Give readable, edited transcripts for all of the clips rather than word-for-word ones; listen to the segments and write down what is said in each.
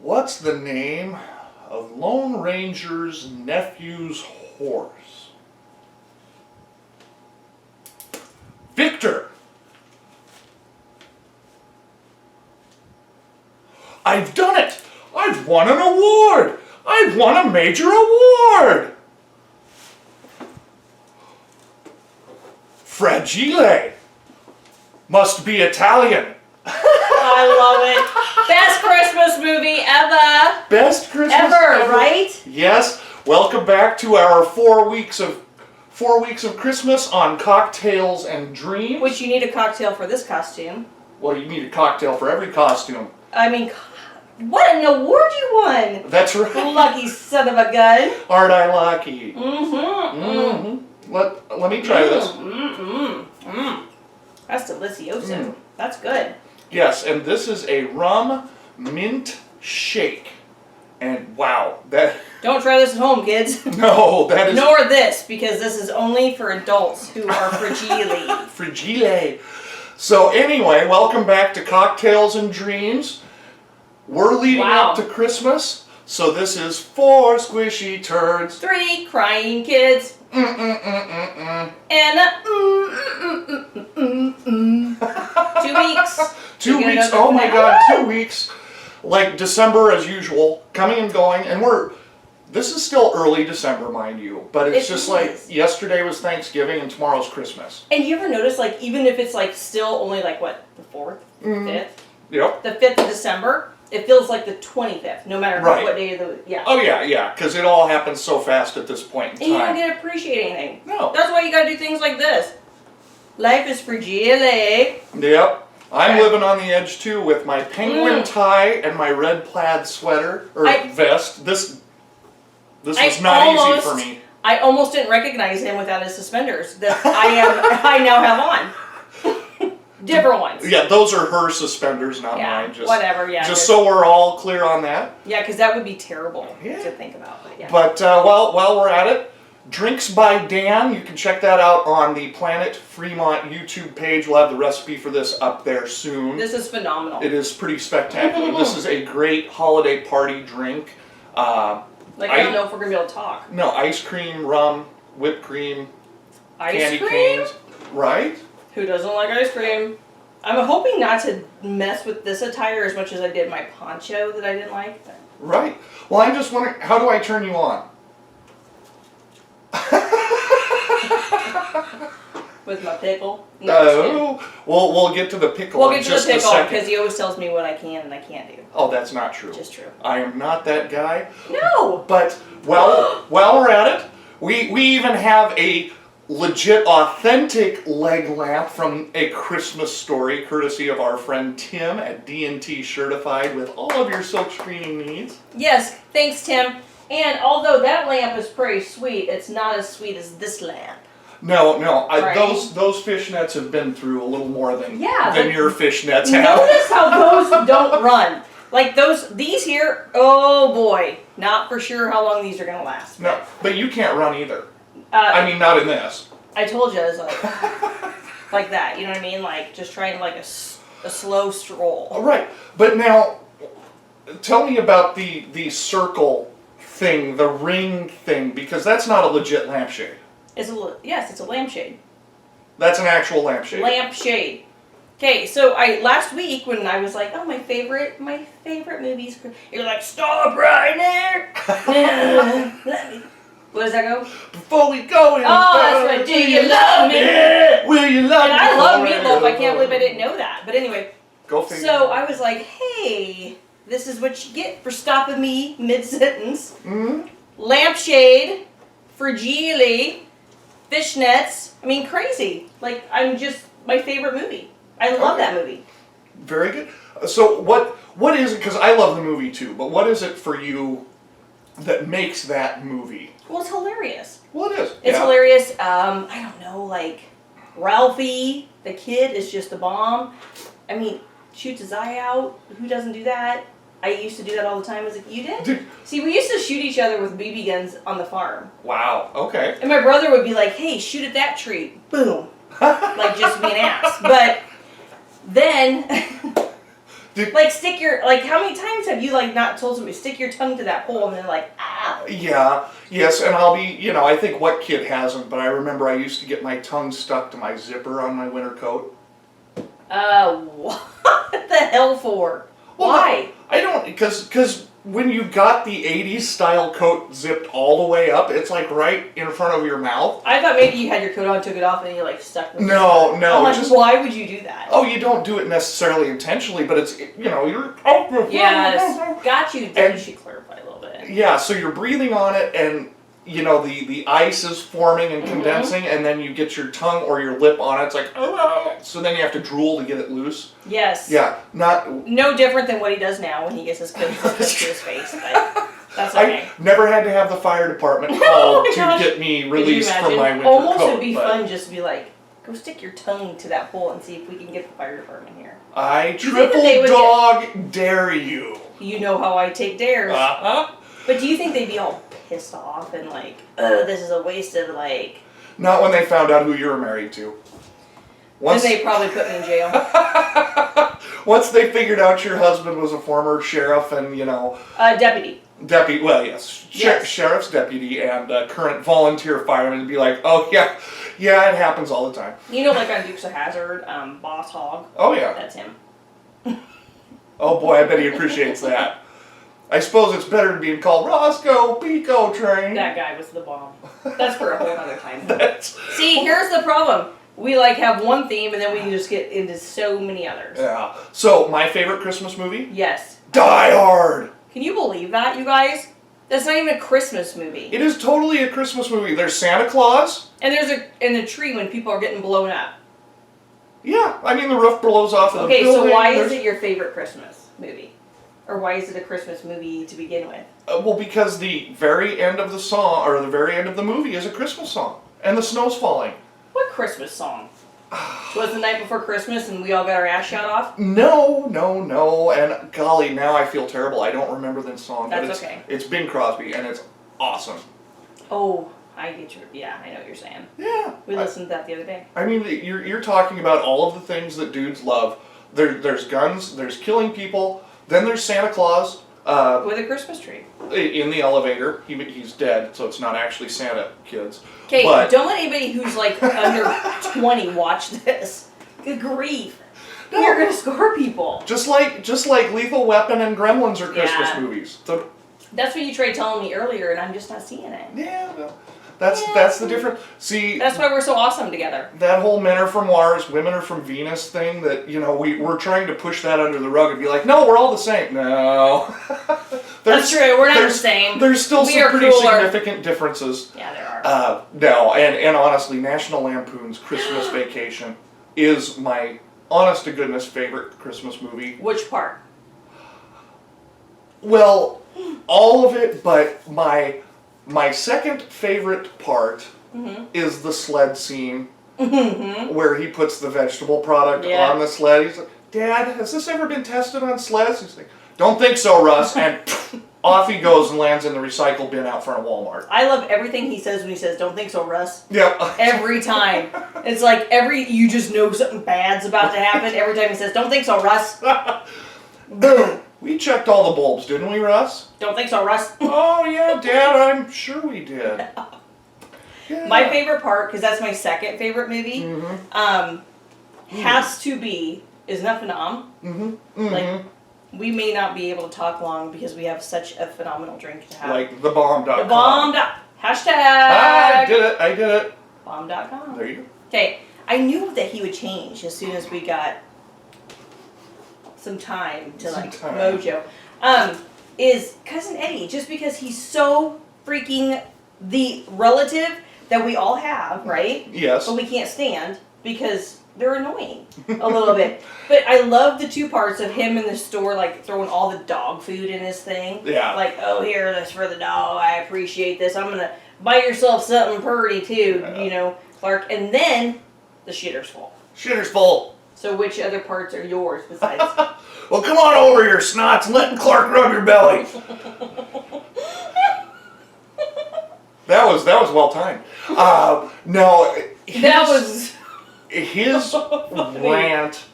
What's the name of Lone Ranger's nephew's horse? Victor! I've done it! I've won an award! I've won a major award! Fragile! Must be Italian. I love it. Best Christmas movie ever. Best Christmas ever, right? Yes. Welcome back to our 4 weeks of Christmas on Cocktails and Dreams. Which you need a cocktail for this costume. Well, you need a cocktail for every costume. I mean, what an award you won! That's right. Lucky son of a gun. Aren't I lucky? Mm-hmm. Let me try this. That's delicioso. That's good. Yes, and this is a rum mint shake. And wow, that... Don't try this at home, kids. No, that is... Nor this, because this is only for adults who are fragile. Fragile. So anyway, welcome back to Cocktails and Dreams. We're leading up to Christmas, so this is 4 squishy turds. 3 crying kids. And a 2 weeks. 2 weeks, oh my god, 2 weeks. Like December as usual, coming and going, and this is still early December, mind you, but it's just like yesterday was Thanksgiving and tomorrow's Christmas. And you ever notice, like, even if it's like still only like what, the 4th, 5th? Yep. The 5th of December, it feels like the 25th, no matter what day of the Oh yeah, because it all happens so fast at this point in time. And you don't get to appreciate anything. No. That's why you gotta do things like this. Life is fragile. Yep. I'm living on the edge too with my penguin tie and my red plaid sweater, or vest. This was not easy for me. I almost didn't recognize him without his suspenders that I now have on. Different ones. Yeah, those are her suspenders, not mine. Just, whatever, Just so we're all clear on that. Yeah, because that would be terrible to think about. But while we're at it, Drinks by Dan, you can check that out on the Planet Fremont YouTube page. We'll have the recipe for this up there soon. This is phenomenal. It is pretty spectacular. This is a great holiday party drink. I don't know if we're going to be able to talk. No, ice cream, rum, whipped cream, candy canes. Right? Who doesn't like ice cream? I'm hoping not to mess with this attire as much as I did my poncho that I didn't like. Right. Well, I'm just wondering, how do I turn you on? With my pickle? No. We'll get to the pickle in just a second. We'll get to the pickle because he always tells me what I can and I can't do. Oh, that's not true. Just true. I am not that guy. No! But, while we're at it, we even have a legit, authentic leg lamp from A Christmas Story, courtesy of our friend Tim at D&T Certified with all of your silk screening needs. Yes, thanks, Tim. And although that lamp is pretty sweet, it's not as sweet as this lamp. No, those fishnets have been through a little more than your fishnets have. Notice how those don't run. Like these here, oh boy, not for sure how long these are going to last. No, but you can't run either. I mean, not in this. I told you, it's like that, you know what I mean? Like, just trying like a slow stroll. All right, but now, tell me about the circle thing, the ring thing, because that's not a legit lampshade. Yes, it's a lampshade. That's an actual lampshade. Lampshade. Okay, so last week when I was like, oh, my favorite movies, you're like, stop right there. What does that go? Before we go in, that's right. Do you love me? Yeah. Will you love me? And I love meatloaf. I can't believe I didn't know that. But anyway, go figure. So I was like, hey, this is what you get for stopping me mid-sentence. Lampshade, fragile, fishnets. I mean, crazy. Like, my favorite movie. I love that movie. Very good. So what is it, because I love the movie too, but what is it for you that makes that movie? Well, it's hilarious. Well, it is. It's hilarious. I don't know, like, Ralphie, the kid, is just a bomb. I mean, shoots his eye out. Who doesn't do that? I used to do that all the time. You did? See, we used to shoot each other with BB guns on the farm. Wow, okay. And my brother would be like, hey, shoot at that tree. Boom. Like, just be an ass. But then... Like stick your, like how many times have you like not told somebody stick your tongue to that hole and then like, ow. Yeah, yes, and I'll be, I think what kid hasn't, but I remember I used to get my tongue stuck to my zipper on my winter coat. What the hell for? Well, Why? No, I don't, because when you got the 80s style coat zipped all the way up, it's like right in front of your mouth. I thought maybe you had your coat on, took it off, and you like stuck with it. No. I'm like, why would you do that? Oh, you don't do it necessarily intentionally, but it's, you're... Yes, got you. Then you should clarify a little bit. Yeah, so you're breathing on it, and, the ice is forming and condensing, and then you get your tongue or your lip on it. It's like, oh, so then you have to drool to get it loose. Yes. Yeah, not... No different than what he does now when he gets his coat to his face, but that's okay. I never had to have the fire department call to get me released from my winter Almost coat. It'd be fun just to be like, go stick your tongue to that hole and see if we can get the fire department here. I triple dog dare you. You know how I take dares. Uh-huh. But do you think they'd be all pissed off and like, oh, this is a waste of like... Not when they found out who you were married to. Then they probably put me in jail. Once they figured out your husband was a former sheriff and, Deputy. Well, yes. Sheriff's deputy and current volunteer fireman would be like, oh, yeah, it happens all the time. Like on Dukes of Hazzard, Boss Hogg. Oh, yeah. That's him. Oh, boy, I bet he appreciates that. I suppose it's better than being called Roscoe Pico Train. That guy was the bomb. That's for a whole other time. See, Oh. here's the problem. We have one theme and then we can just get into so many others. Yeah. So, my favorite Christmas movie? Yes. Die Hard! Can you believe that, you guys? That's not even a Christmas movie. It is totally a Christmas movie. There's Santa Claus. And there's a tree when people are getting blown up. Yeah, I mean the roof blows off of the building. Okay, so why is it your favorite Christmas movie? Or why is it a Christmas movie to begin with? Well, because the very end of the song, or the very end of the movie is a Christmas song. And the snow's falling. What Christmas song? Was the night before Christmas and we all got our ass shot off? No. And golly, now I feel terrible. I don't remember the song. That's okay. It's Bing Crosby, and it's awesome. Oh, I get you. Yeah, I know what you're saying. Yeah. We listened to that the other day. I mean, you're talking about all of the things that dudes love. There's guns, there's killing people, then there's Santa Claus. With a Christmas tree. In the elevator. He's dead, so it's not actually Santa, kids. Okay, don't let anybody who's under 20 watch this. Good grief. No. You're going to score people. Just like Lethal Weapon and Gremlins are Christmas movies. So, that's what you tried telling me earlier, and I'm just not seeing it. Yeah, well, that's the difference. See, that's why we're so awesome together. That whole men are from Mars, women are from Venus thing that, we're trying to push that under the rug and be like, no, we're all the same. No. That's true, we're not the same. There's still some pretty significant differences. Yeah, there are. No, and honestly, National Lampoon's Christmas Vacation is my honest-to-goodness favorite Christmas movie. Which part? Well, all of it, but my second favorite part is the sled scene where he puts the vegetable product on the sled. He's like, Dad, has this ever been tested on sleds? He's like, don't think so, Russ. And off he goes and lands in the recycle bin out front of Walmart. I love everything he says when he says, don't think so, Russ. Yeah. Every time. It's like you just know something bad's about to happen every time he says, don't think so, Russ. Boom. We checked all the bulbs, didn't we, Russ? Don't think so, Russ. Oh, yeah, Dad, I'm sure we did. Yeah. My favorite part, because that's my second favorite movie, has to be Is Phenom. Like, we may not be able to talk long because we have such a phenomenal drink to have. Like thebomb.com. The bomb. Hashtag. I did it. Bomb.com. There you go. Okay, I knew that he would change as soon as we got some time to mojo. Is Cousin Eddie, just because he's so freaking the relative that we all have, right? Yes. But we can't stand because they're annoying a little bit. But I love the two parts of him in the store, throwing all the dog food in his thing. Yeah. Like, oh, here, this for the dog. I appreciate this. I'm going to buy yourself something pretty, too, Clark. And then the shitter's full. Shitter's full. So which other parts are yours besides? Well, come on over here, snots, and let Clark rub your belly. That was well timed. No. That was his rant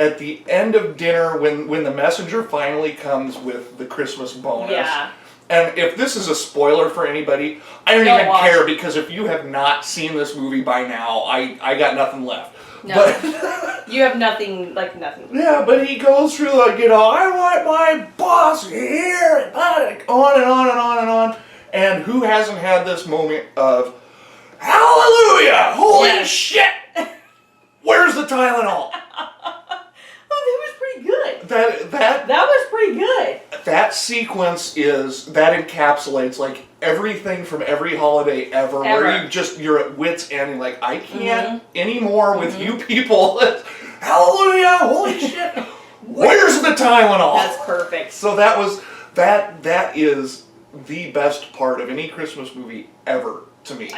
at the end of dinner when the messenger finally comes with the Christmas bonus. Yeah. And if this is a spoiler for anybody, I don't even care, because if you have not seen this movie by now, I got nothing left. No. But you have nothing, like nothing. yeah, but he goes through like, I want my boss here, and on and on and on and on. And who hasn't had this moment of, hallelujah, holy shit, where's the Tylenol? Oh, that was pretty good. That was pretty good. That sequence that encapsulates like everything from every holiday ever. Where you're at wit's end, like, I can't anymore with you people. Hallelujah, holy shit, where's the Tylenol? That's perfect. So that is the best part of any Christmas movie ever to me.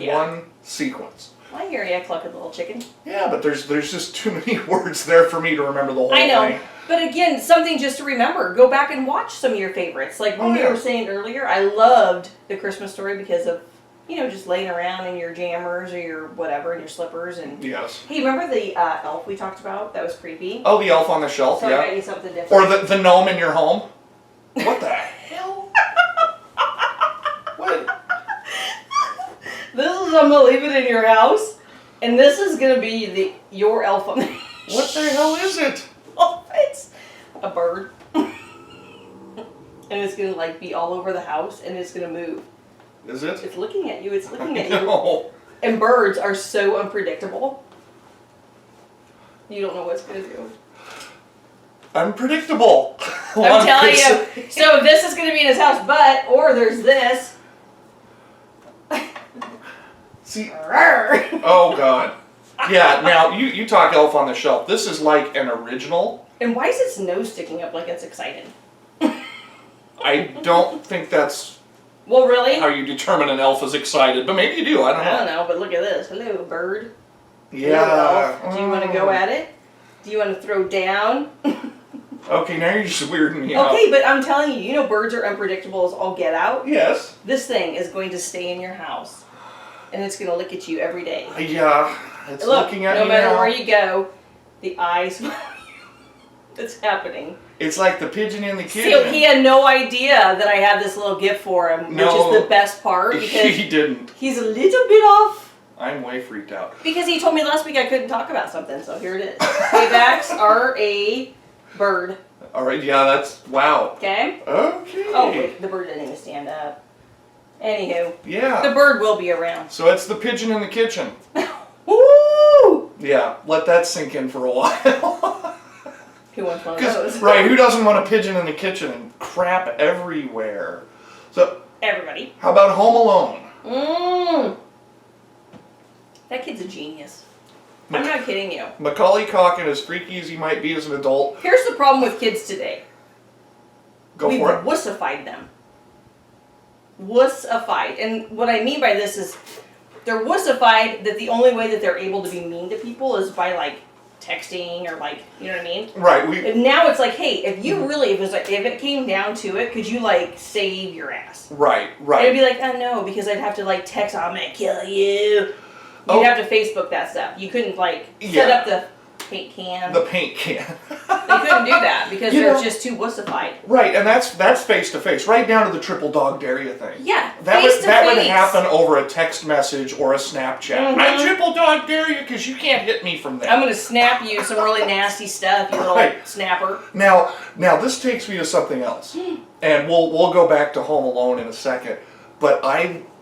One sequence. I hear ya, clucking little chicken. Yeah, but there's just too many words there for me to remember the whole thing. I know. Thing. But again, something just to remember. Go back and watch some of your favorites. Like when we were saying earlier, I loved The Christmas Story because of, just laying around in your jammers or your whatever, in your slippers. And yes. Hey, remember the elf we talked about? That was creepy. Oh, the elf on the shelf, so yeah. I got you something different. Or the gnome in your home. What the hell? What? This is, I'm going to leave it in your house. And this is going to be your elf on the What the hell is it? Oh, it's a bird. And it's going to like be all over the house and it's going to move. Is it? It's looking at you. It's looking at No. you. And birds are so unpredictable. You don't know what it's going to do. Unpredictable. I'm telling you. So this is going to be in his house, or there's this. See. Oh, God. Yeah, now, you talk Elf on the Shelf. This is like an original. And why is its nose sticking up like it's excited? I don't think that's... Well, really? How you determine an elf is excited. But maybe you do. I don't know. I don't know, but look at this. Hello, bird. Yeah. Hello, elf. Do you want to go at it? Do you want to throw down? Okay, now you're just weirding me out. Okay, but I'm telling you, birds are unpredictable as all get out. Yes. This thing is going to stay in your house. And it's going to look at you every day. Yeah, it's looking at me now. No matter where you go, the eyes follow you. It's happening. It's like the pigeon in the kitchen. See, he had no idea that I had this little gift for him, which is the best part. Because he didn't. He's a little bit off. I'm way freaked out. Because he told me last week I couldn't talk about something, so here it is. Paybacks are a bird. All right, yeah, that's... Wow. Okay? Okay. Oh, wait, the bird didn't even stand up. Anywho. Yeah. The bird will be around. So it's the pigeon in the kitchen. Woo! Yeah, let that sink in for a while. Who wants one of those? Right, who doesn't want a pigeon in the kitchen and crap everywhere? So... Everybody. How about Home Alone? That kid's a genius. I'm not kidding you. Macaulay Culkin, as freaky as he might be as an adult... Here's the problem with kids today. For it. We've wussified them. Wussified. And what I mean by this is they're wussified that the only way that they're able to be mean to people is by like texting or like, you know what I mean? Right. And now it's like, hey, if you really, if it came down to it, could you like save your ass? Right. And it'd be like, oh no, because I'd have to like text, I'm gonna kill you. You'd have to Facebook that stuff. You couldn't like set up the paint can. The paint can. They couldn't do that because they're just too wussified. Right, and that's face to face, right down to the triple dog dare you thing. Yeah, that would happen over a text message or a Snapchat. I triple dog dare you because you can't hit me from there. I'm gonna snap you some really nasty stuff, you little snapper. Now this takes me to something else, and we'll go back to Home Alone in a second. But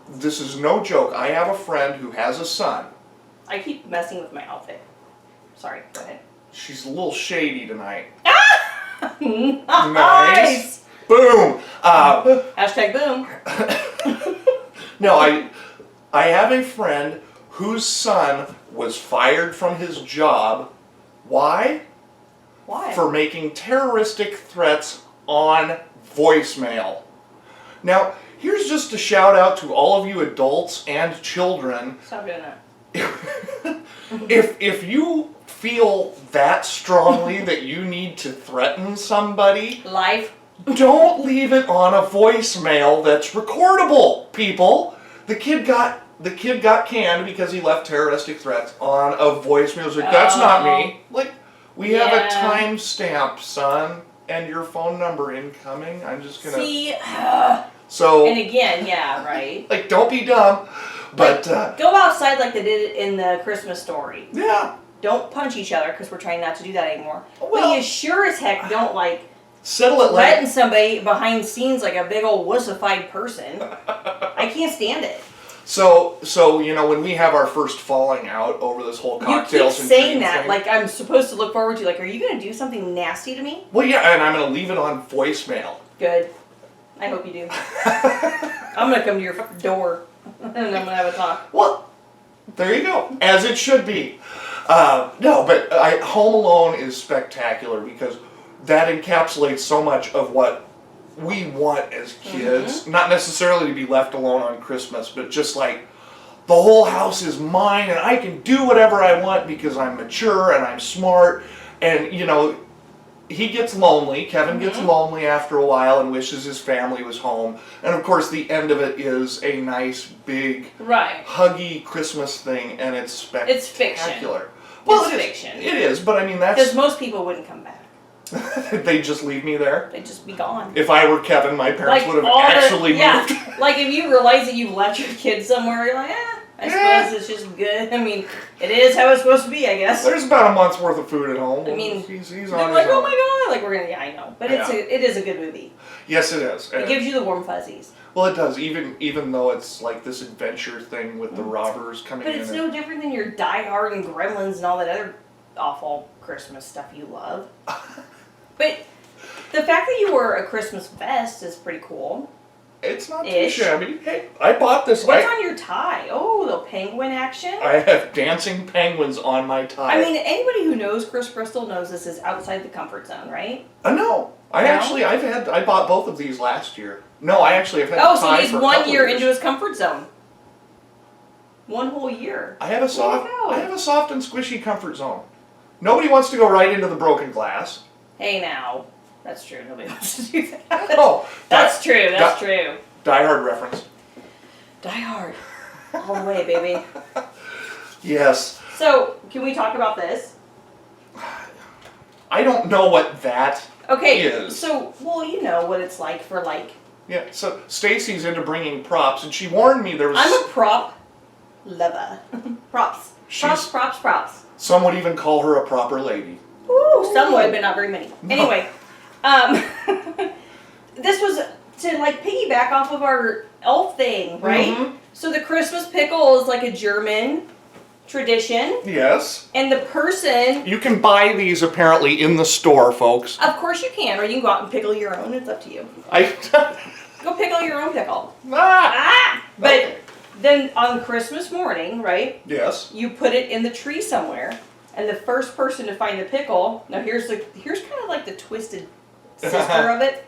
this is no joke. I have a friend who has a son. I keep messing with my outfit. Sorry, go ahead. She's a little shady tonight. Nice. Boom. Hashtag boom. No, I have a friend whose son was fired from his job. Why? Why? For making terroristic threats on voicemail. Now, here's just a shout out to all of you adults and children. Stop doing that. If you feel that strongly that you need to threaten somebody, don't leave it on a voicemail that's recordable, people. The kid got canned because he left terroristic threats on a voicemail. It's like, that's not me. Like, We have a timestamp, son, and your phone number incoming. I'm just gonna see. So. And again, yeah, right. Like, don't be dumb, but go outside like they did in the Christmas Story. Yeah. Don't punch each other because we're trying not to do that anymore. Well, but you sure as heck don't like settle it threaten like somebody behind scenes like a big old wussified person. I can't stand it. So when we have our first falling out over this whole cocktails you and keep saying drinks that thing, like I'm supposed to look forward to. Like, are you going to do something nasty to me? Well, yeah, and I'm going to leave it on voicemail. Good. I hope you do. I'm going to come to your door and I'm going to have a talk. Well, there you go, as it should be. No, but Home Alone is spectacular because that encapsulates so much of what we want as kids. Not necessarily to be left alone on Christmas, but just like the whole house is mine and I can do whatever I want because I'm mature and I'm smart. And, he gets lonely. Kevin gets lonely after a while and wishes his family was home. And of course, the end of it is a nice, big, huggy Christmas thing, and it's spectacular. It's fiction. Well, it's fiction. It is, but I mean that's because most people wouldn't come back. They'd just leave me there. They'd just be gone. If I were Kevin, my parents would have actually moved. Yeah, like if you realize that you've left your kids somewhere, you're like, I suppose it's just good. I mean, it is how it's supposed to be, I guess. There's about a month's worth of food at home. I mean, he's they're on like, his oh own. my god, like we're gonna, I know, but it is a good movie. Yes, it is. It gives you the warm fuzzies. Well, it does, even though it's like this adventure thing with the robbers coming in. But it's no different than your Die Hard and Gremlins and all that other awful Christmas stuff you love. But the fact that you wore a Christmas vest is pretty cool. It's not too shabby. Hey, I bought this. What's on your tie? Oh, the penguin action? I have dancing penguins on my tie. I mean, anybody who knows Chris Bristol knows this is outside the comfort zone, right? No. I bought both of these last year. No, I actually have had Oh, the tie so he's for a 1 couple year years. into his comfort zone. 1 whole year. I have a soft and squishy comfort zone. Nobody wants to go right into the broken glass. Hey now. That's true. Nobody wants to do that. Oh, That's true. That's true. Die Hard reference. Die Hard. All the way, baby. Yes. So, can we talk about this? I don't know what that is. So, well, you know what it's like for like... Yeah, so Stacy's into bringing props, and she warned me there was... I'm a prop lover. Props. Props. Some would even call her a proper lady. Ooh, some would, but not very many. No. Anyway, this was to like piggyback off of our elf thing, right? Mm-hmm. So the Christmas pickle is like a German tradition. Yes. And the person... You can buy these apparently in the store, folks. Of course you can, or you can go out and pickle your own. It's up to you. Go pickle your own pickle. But okay. Then on Christmas morning, right? Yes. You put it in the tree somewhere, and the first person to find the pickle... Now here's kind of like the twisted sister of it.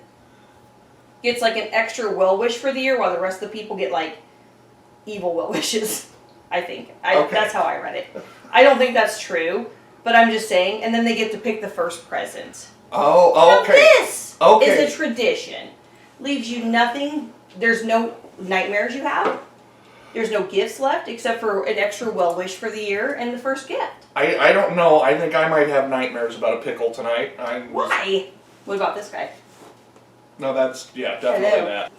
Gets like an extra well wish for the year, while the rest of the people get like evil well wishes. I think. That's how I read it. I don't think that's true, but I'm just saying. And then they get to pick the first present. Oh, okay. Now this is a tradition. Leaves you nothing. There's no nightmares you have. There's no gifts left except for an extra well wish for the year and the first gift. I don't know. I think I might have nightmares about a pickle tonight. Why? What about this guy? No, definitely that.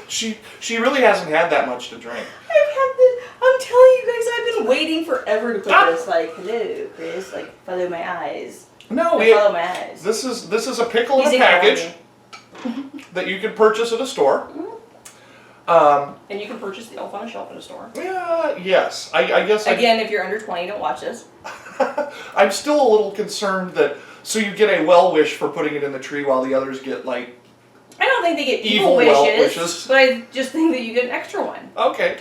She really hasn't had that much to drink. I'm telling you guys, I've been waiting forever to put this, like, hello, Chris, like, follow my eyes. No, follow my eyes. This is a pickle in a package that you can purchase at a store. Mm-hmm. And you can purchase the elf on a shelf at a store. Yeah, yes. I guess. Again, if you're under 20, don't watch this. I'm still a little concerned that. So you get a well wish for putting it in the tree, while the others get like. I don't think they get evil wishes, but I just think that you get an extra one. Okay.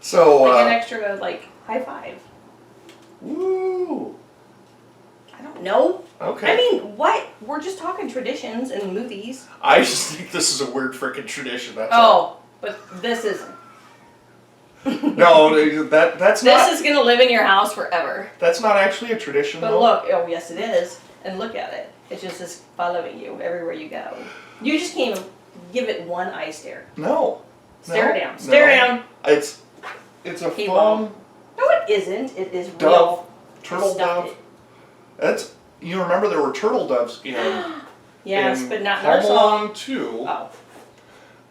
So. Like an extra, like, high five. Woo. I don't know. Okay. I mean, what? We're just talking traditions and movies. I just think this is a weird freaking tradition. That's all. But this isn't. No, that's not. This is gonna live in your house forever. That's not actually a tradition. But look, oh yes, it is. And look at it. It just is following you everywhere you go. You just can't even give it one eye stare. No. Stare down. Stare down. It's a foam. No, it isn't. It is dove. real. Turtle dove. That's, you remember there were turtle doves in Yes, in but not in Home our song. Alone 2. Oh.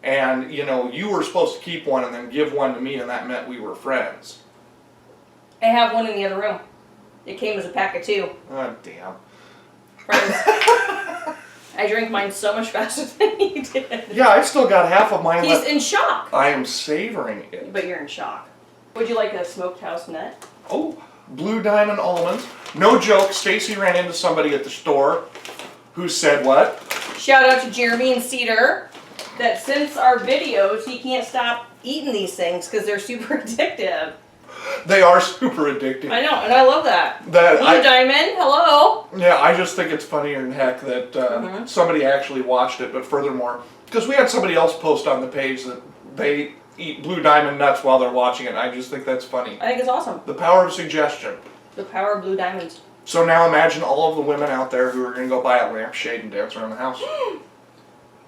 And, you know, you were supposed to keep one and then give one to me, and that meant we were friends. I have one in the other room. It came as a pack of 2. Oh, damn. Friends. I drank mine so much faster than he did. Yeah, I still got half of mine He's left. in shock. I am savoring it. But you're in shock. Would you like a smoked house nut? Oh, Blue Diamond almonds. No joke, Stacy ran into somebody at the store who said what? Shout out to Jeremy and Cedar that since our videos, he can't stop eating these things because they're super addictive. They are super addictive. I know, and I love that. Blue That Diamond, hello. Yeah, I just think it's funnier than heck that somebody actually watched it, but furthermore, because we had somebody else post on the page that they eat Blue Diamond nuts while they're watching it. I just think that's funny. I think it's awesome. The power of suggestion. The power of Blue Diamonds. So now imagine all of the women out there who are going to go buy a lampshade and dance around the house.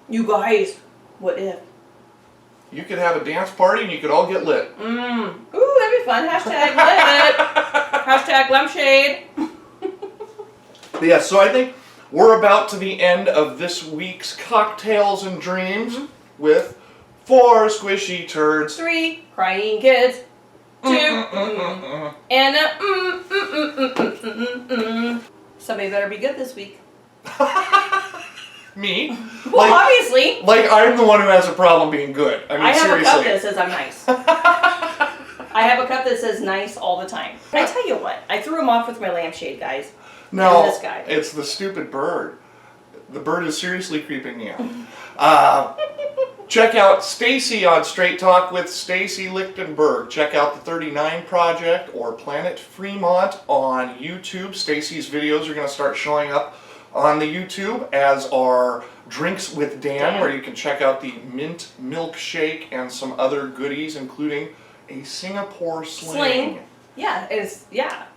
You guys, what if? You could have a dance party and you could all get lit. Ooh, that'd be fun. Hashtag lit. Hashtag lampshade. Yeah, so I think we're about to the end of this week's Cocktails and Dreams with 4 squishy turds. 3 crying kids. 2 and a Somebody better be good this week. Me? Well, obviously. Like I'm the one who has a problem being good. I mean, I have seriously. a cup that says I'm nice. I have a cup that says nice all the time. I tell you what, I threw him off with my lampshade, guys. No, And this guy. it's the stupid bird. The bird is seriously creeping me out. Check out Stacy on Straight Talk with Stacy Lichtenberg. Check out the 39 Project or Planet Fremont on YouTube. Stacy's videos are going to start showing up on the YouTube, as are Drinks with Dan, where you can check out the mint milkshake and some other goodies, including a Singapore sling. Yeah, it's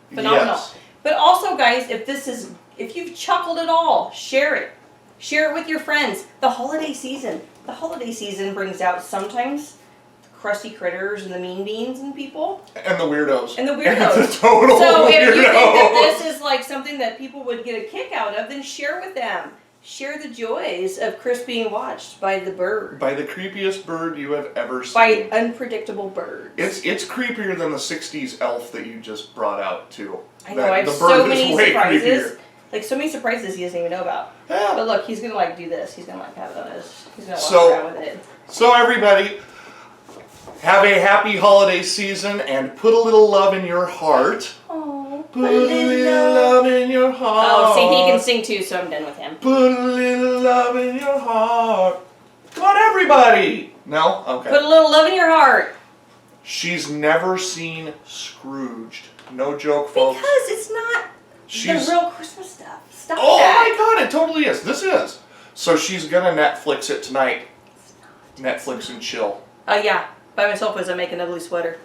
phenomenal. Yes. But also, guys, if you've chuckled at all, share it. Share it with your friends. The holiday season brings out sometimes the crusty critters and the mean beans and people. And the weirdos. And the weirdos. The total So if you think that weirdos. this is like something that people would get a kick out of, then share with them. Share the joys of Chris being watched by the bird. By the creepiest bird you have ever seen. By unpredictable birds. It's creepier than the 60s elf that you just brought out, too. I know, I have the so bird many is way surprises. creepier. Like so many surprises he doesn't even know about. Yeah. But look, he's gonna like do this. He's gonna like have it on his. He's gonna walk So- around with it. So everybody, have a happy holiday season and put a little love in your heart. Oh, Put a little love in your heart. Oh, see, he can sing too, so I'm done with him. Put a little love in your heart. Come on, everybody. No? Okay. Put a little love in your heart. She's never seen Scrooged. No joke, folks. Because it's not She's- the real Christmas stuff. Stop Oh that. my god, it totally is. This is. So she's gonna Netflix it tonight. Netflix and chill. Yeah, by myself as I make an ugly sweater.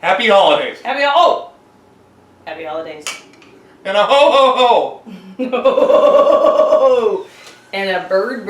Happy holidays. Happy holidays. And a ho ho ho. And a bird.